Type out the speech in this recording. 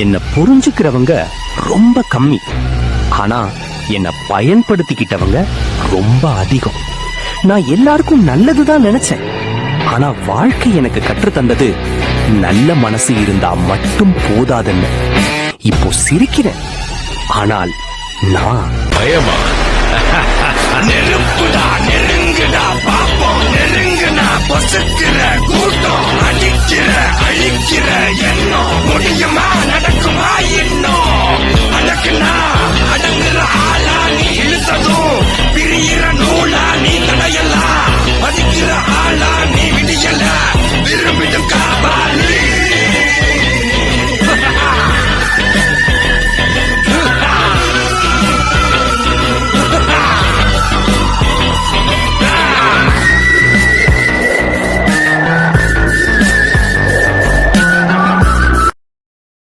என்ன புரிஞ்சுக்கிறவங்க ரொம்ப கம்மி, ஆனா என்ன பயன்படுத்திக்கிட்டவங்க ரொம்ப அதிகம். நான் எல்லாருக்கும் நல்லதுதான் நினைச்சேன், ஆனா வாழ்க்கை எனக்கு கற்று தந்தது நல்ல மனசு இருந்தா மட்டும் போதாதுன்னு. இப்போ சிரிக்கிறேன், ஆனால் நான் பயமா? நெருப்புடா, நெருங்குடா, பாப்போம் நெருங்குனா பொசுக்கிற கூட்டம், அடிக்கிற அழிக்கிற எண்ணம் முடியுமா?